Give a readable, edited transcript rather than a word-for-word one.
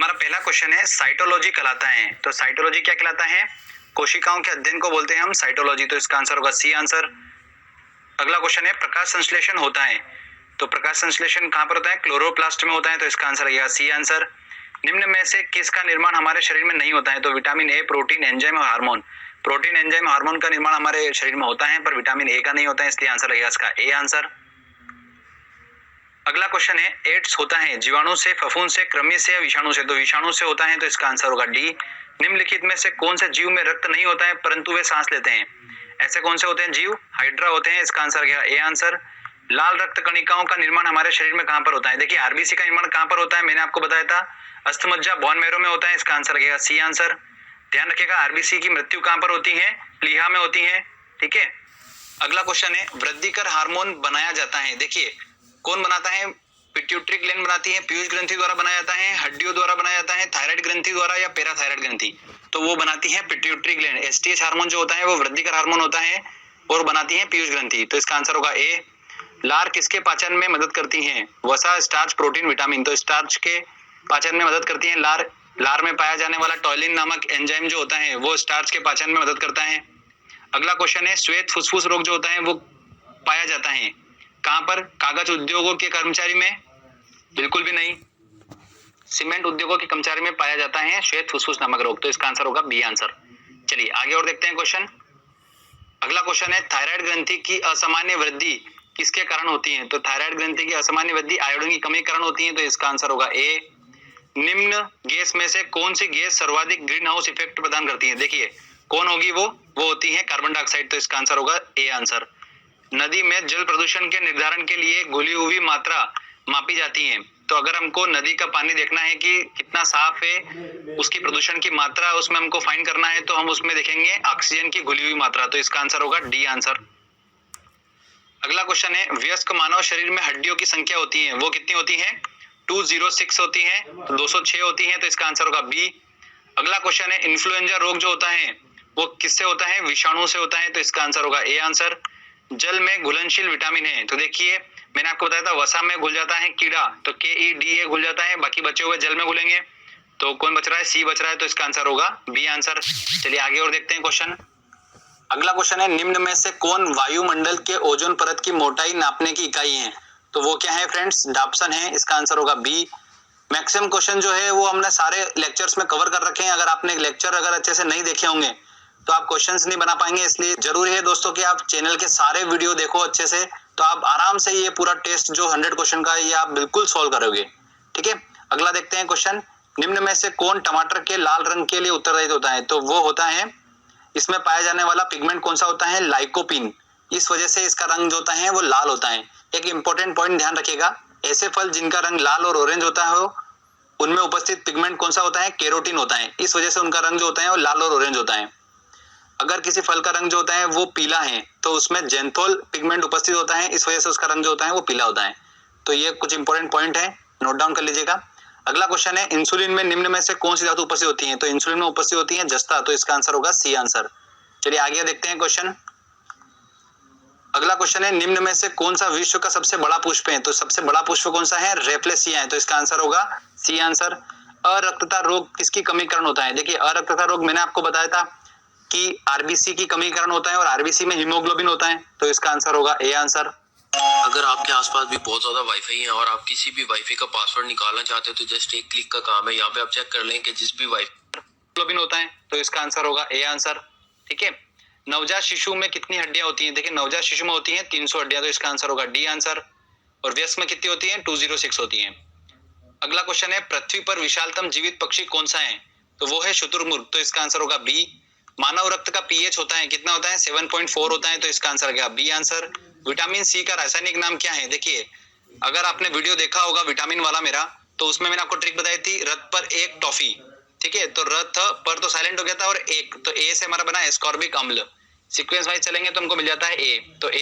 हमारा पहला क्वेश्चन है साइटोलॉजी कहलाता है। तो साइटोलॉजी क्या कहलाता है? कोशिकाओं के अध्ययन को बोलते हैं हम साइटोलॉजी। तो इसका आंसर होगा सी आंसर। अगला क्वेश्चन है प्रकाश संश्लेषण होता है। तो प्रकाश संश्लेषण कहां पर होता है? क्लोरोप्लास्ट में होता है। तो इसका आंसर आएगा सी आंसर। निम्न में से किसका निर्माण हमारे शरीर में नहीं होता है? तो विटामिन ए, प्रोटीन, एंजाइम और हार्मोन। प्रोटीन, एंजाइम, हार्मोन का निर्माण हमारे शरीर में होता है, पर विटामिन ए का नहीं होता है, इसलिए आंसर आएगा इसका ए आंसर। अगला क्वेश्चन है एड्स होता है जीवाणु से, फफूंद से, कृमि से या विषाणु से? तो विषाणु से होता है। तो इसका आंसर होगा डी। निम्नलिखित में से कौन से जीव में रक्त नहीं होता है परंतु वे सांस लेते हैं? ऐसे कौन से होते हैं जीव? हाइड्रा होते हैं। इसका आंसर क्या? A answer. लाल रक्त कणिकाओं का निर्माण हमारे शरीर में कहां पर होता है? देखिए आरबीसी का निर्माण कहां पर होता है, मैंने आपको बताया था अस्थमज्जा बोन मैरो में होता है। इसका आंसर क्या? C answer. ध्यान रखिएगा आरबीसी की मृत्यु कहां पर होती है? प्लीहा में होती है। ठीक है। अगला क्वेश्चन है वृद्धिकर हार्मोन बनाया जाता है। देखिए कौन बनाता है? पिट्यूटरी ग्लैंड बनाती है, पीयूष ग्रंथि द्वारा बनाया जाता है, हड्डियों द्वारा बनाया जाता है, थायराइड ग्रंथि द्वारा या पैराथायराइड ग्रंथि? तो वो बनाती है पिट्यूटरी ग्लैंड। एसटीएच हार्मोन जो होता है वो वृद्धिकर हार्मोन होता है और बनाती है पीयूष ग्रंथि। तो इसका आंसर होगा ए। लार किसके पाचन में मदद करती है? वसा, स्टार्च, प्रोटीन, विटामिन। तो स्टार्च के पाचन में मदद करती है लार। लार में पाया जाने वाला टॉलिन नामक एंजाइम जो होता है वो स्टार्च के पाचन में मदद करता है। अगला क्वेश्चन है श्वेत फुसफुस रोग जो होता है वो पाया जाता है कहां पर? कागज उद्योगों के कर्मचारी में? बिल्कुल भी नहीं। सीमेंट उद्योगों के कर्मचारी में पाया जाता है श्वेत फुसफुस नामक रोग। तो इसका आंसर होगा बी आंसर। चलिए आगे और देखते हैं क्वेश्चन। अगला क्वेश्चन है थायराइड ग्रंथि की असामान्य वृद्धि किसके कारण होती है? तो थायराइड ग्रंथि की असामान्य वृद्धि आयोडीन की कमी के कारण होती है। तो इसका आंसर होगा ए। निम्न गैस में से कौन सी गैस सर्वाधिक ग्रीन हाउस इफेक्ट प्रदान करती है? देखिए कौन होगी वो होती है कार्बन डाइऑक्साइड। तो इसका आंसर होगा ए आंसर। नदी में जल प्रदूषण के निर्धारण के लिए घुली हुई मात्रा मापी जाती है। तो अगर हमको नदी का पानी देखना है कि कितना साफ है, उसकी प्रदूषण की मात्रा उसमें हमको फाइंड करना है, तो हम उसमें देखेंगे ऑक्सीजन की घुली हुई मात्रा। तो इसका आंसर होगा डी आंसर। अगला क्वेश्चन है वयस्क मानव शरीर में हड्डियों की संख्या होती है वो कितनी होती है? 206 होती है, 206 होती है। तो इसका आंसर होगा बी। अगला क्वेश्चन है इन्फ्लुएंजा रोग जो होता है वो किससे होता है? विषाणु से होता है। तो इसका आंसर होगा ए आंसर। जल में घुलनशील विटामिन है। तो देखिए मैंने आपको बताया था वसा में घुल जाता है कीड़ा, तो KEDA घुल जाता है, बाकी बचे हुए जल में घुलेंगे। तो कौन बच रहा है? सी बच रहा है। तो इसका आंसर होगा बी आंसर। चलिए आगे और देखते हैं क्वेश्चन। अगला क्वेश्चन है निम्न में से कौन वायुमंडल के ओजोन परत की मोटाई नापने की इकाई है? तो वो क्या है फ्रेंड्स? डाप्सन है। इसका आंसर होगा बी। मैक्सिमम क्वेश्चन जो है वो हमने सारे लेक्चर्स में कवर कर रखे हैं। अगर आपने लेक्चर अगर अच्छे से नहीं देखे होंगे तो आप क्वेश्चंस नहीं बना पाएंगे, इसलिए जरूरी है दोस्तों कि आप चैनल के सारे वीडियो देखो अच्छे से, तो आप आराम से ये पूरा टेस्ट जो 100 क्वेश्चन का ये आप बिल्कुल सॉल्व करोगे। ठीक है। अगला देखते हैं क्वेश्चन। निम्न में से कौन टमाटर के लाल रंग के लिए उत्तरदायी होता है? तो वो होता है, इसमें पाया जाने वाला पिगमेंट कौन सा होता है? लाइकोपीन। इस वजह से इसका रंग जो होता है वो लाल होता है। एक इंपॉर्टेंट पॉइंट ध्यान रखिएगा, ऐसे फल जिनका रंग लाल और ऑरेंज होता है उनमें उपस्थित पिगमेंट कौन सा होता है? कैरोटीन होता है। इस वजह से उनका रंग जो होता है वो लाल और ऑरेंज होता है। अगर किसी फल का रंग जो होता है वो पीला है तो उसमें जेंथोल पिगमेंट उपस्थित होता है, इस वजह से उसका रंग जो होता है वो पीला होता है। तो ये कुछ इंपॉर्टेंट पॉइंट है, नोट डाउन कर लीजिएगा। अगला क्वेश्चन है इंसुलिन में निम्न में से कौन सी धातु उपस्थित होती है? तो इंसुलिन में उपस्थित होती है जस्ता। तो इसका आंसर होगा सी आंसर। चलिए आगे देखते हैं क्वेश्चन। अगला क्वेश्चन है निम्न में से कौन सा विश्व का सबसे बड़ा पुष्प है? तो सबसे बड़ा पुष्प कौन सा है? रेफ्लेसिया है। तो इसका आंसर होगा सी आंसर। अरक्तता रोग किसकी कमी कारण होता है? देखिए अरक्तता रोग मैंने आपको बताया था कि आरबीसी की कमी कारण होता है और आरबीसी में हीमोग्लोबिन होता है। तो इसका आंसर होगा ए आंसर। अगर आपके आसपास भी बहुत ज्यादा वाईफाई है और आप किसी भी वाईफाई का पासवर्ड निकालना चाहते हो तो जस्ट एक क्लिक का काम है। यहाँ पे आप चेक कर लें कि जिस भी हीमोग्लोबिन होता है। तो इसका आंसर होगा ए आंसर। ठीक है। नवजात शिशु में कितनी हड्डियां होती हैं? देखिए नवजात शिशु में होती हैं 300 हड्डियां। तो इसका आंसर होगा डी आंसर। और वयस्क में कितनी होती है? 206 होती है। अगला क्वेश्चन है पृथ्वी पर विशालतम जीवित पक्षी कौन सा है? तो वो है शुतुरमुर्ग। तो इसका आंसर होगा बी। मानव रक्त का पीएच होता है कितना होता है? 7.4 होता है। तो इसका आंसर क्या? B answer. विटामिन सी का रासायनिक नाम क्या है? देखिए अगर आपने वीडियो देखा होगा विटामिन वाला मेरा, तो उसमें मैंने आपको ट्रिक बताई थी रथ पर एक टॉफी। ठीक है। तो रथ पर तो साइलेंट हो गया था और एक, तो ए से हमारा बना एस्कॉर्बिक अम्ल। सीक्वेंस वाइज चलेंगे तो हमको मिल जाता है ए। तो ए